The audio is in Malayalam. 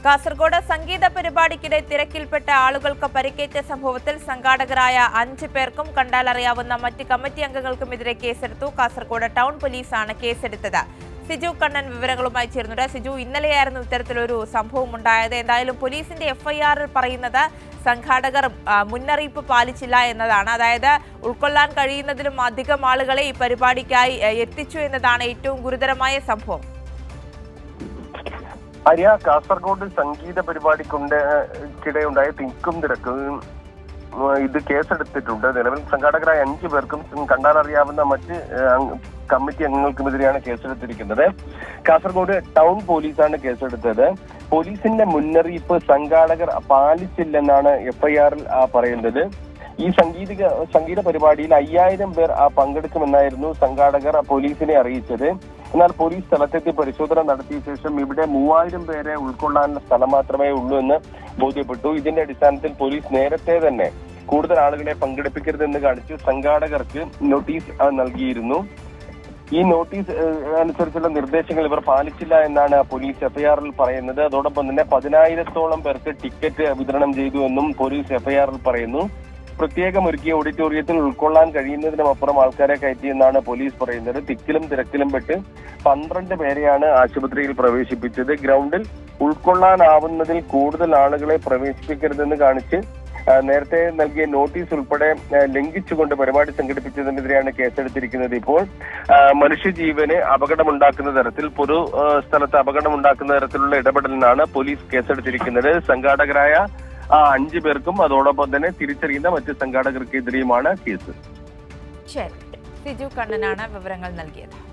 കാസർഗോഡ് സംഗീത പരിപാടിക്കിടെ തിരക്കിൽപ്പെട്ട ആളുകൾക്ക് പരിക്കേറ്റ സംഭവത്തിൽ സംഘാടകരായ 5 പേർക്കും കണ്ടാലറിയാവുന്ന മറ്റ് കമ്മിറ്റി അംഗങ്ങൾക്കുമെതിരെ കേസെടുത്തു. കാസർഗോഡ് ടൗൺ പോലീസാണ് കേസെടുത്തത്. സിജു കണ്ണൻ വിവരങ്ങളുമായി ചേർന്നുണ്ട്. സിജു, ഇന്നലെയായിരുന്നു ഇത്തരത്തിലൊരു സംഭവം ഉണ്ടായത്. എന്തായാലും പോലീസിന്റെ എഫ്ഐആറിൽ പറയുന്നത് സംഘാടകർ മുന്നറിയിപ്പ് പാലിച്ചില്ല എന്നതാണ്. അതായത് ഉൾക്കൊള്ളാൻ കഴിയുന്നതിലും അധികം ആളുകളെ ഈ പരിപാടിക്കായി എത്തിച്ചു എന്നതാണ് ഏറ്റവും ഗുരുതരമായ സംഭവം. ആര്യ, കാസർഗോഡ് സംഗീത പരിപാടിക്കിടെയുണ്ടായ തിക്കും തിരക്കും ഇത് കേസെടുത്തിട്ടുണ്ട്. നിലവിൽ സംഘാടകരായ 5 പേർക്കും കണ്ടാലറിയാവുന്ന മറ്റ് കമ്മിറ്റി അംഗങ്ങൾക്കുമെതിരെയാണ് കേസെടുത്തിരിക്കുന്നത്. കാസർഗോഡ് ടൗൺ പോലീസാണ് കേസെടുത്തത്. പോലീസിന്റെ മുന്നറിയിപ്പ് സംഘാടകർ പാലിച്ചില്ലെന്നാണ് എഫ്ഐആറിൽ പറയുന്നത്. ഈ സംഗീത പരിപാടിയിൽ 5000 പേർ പങ്കെടുക്കുമെന്നായിരുന്നു സംഘാടകർ പോലീസിനെ അറിയിച്ചത്. എന്നാൽ പോലീസ് സ്ഥലത്തെത്തി പരിശോധന നടത്തിയ ശേഷം ഇവിടെ 3000 പേരെ ഉൾക്കൊള്ളാനുള്ള സ്ഥലം മാത്രമേ ഉള്ളൂ എന്ന് ബോധ്യപ്പെട്ടു. ഇതിന്റെ അടിസ്ഥാനത്തിൽ പോലീസ് നേരത്തെ തന്നെ കൂടുതൽ ആളുകളെ പങ്കെടുപ്പിക്കരുതെന്ന് കാണിച്ച് സംഘാടകർക്ക് നോട്ടീസ് നൽകിയിരുന്നു. ഈ നോട്ടീസ് അനുസരിച്ചുള്ള നിർദ്ദേശങ്ങൾ ഇവർ പാലിച്ചില്ല എന്നാണ് പോലീസ് എഫ്ഐആറിൽ പറയുന്നത്. അതോടൊപ്പം തന്നെ 10000-ഓളം പേർക്ക് ടിക്കറ്റ് വിതരണം ചെയ്തു എന്നും പോലീസ് എഫ്ഐആറിൽ പറയുന്നു. പ്രത്യേകമൊരുക്കിയ ഓഡിറ്റോറിയത്തിൽ ഉൾക്കൊള്ളാൻ കഴിയുന്നതിനുമപ്പുറം ആൾക്കാരെ കയറ്റിയെന്നാണ് പോലീസ് പറയുന്നത്. തിക്കിലും തിരക്കിലും പെട്ട് 12 പേരെയാണ് ആശുപത്രിയിൽ പ്രവേശിപ്പിച്ചത്. ഗ്രൗണ്ടിൽ ഉൾക്കൊള്ളാനാവുന്നതിൽ കൂടുതൽ ആളുകളെ പ്രവേശിപ്പിക്കരുതെന്ന് കാണിച്ച് നേരത്തെ നൽകിയ നോട്ടീസ് ഉൾപ്പെടെ ലംഘിച്ചുകൊണ്ട് പരിപാടി സംഘടിപ്പിച്ചതിനെതിരെയാണ് കേസെടുത്തിരിക്കുന്നത്. ഇപ്പോൾ മനുഷ്യജീവന് അപകടമുണ്ടാക്കുന്ന തരത്തിൽ, പൊതു സ്ഥലത്ത് അപകടമുണ്ടാക്കുന്ന തരത്തിലുള്ള ഇടപെടലിനാണ് പോലീസ് കേസെടുത്തിരിക്കുന്നത്. സംഘാടകരായ 5 പേർക്കും അതോടൊപ്പം തന്നെ തിരിച്ചറിയുന്ന മറ്റ് സംഘാടകർക്കെതിരെയുമാണ് കേസ്. ശരി, സിജു കണ്ണനാണ് വിവരങ്ങൾ നൽകിയത്.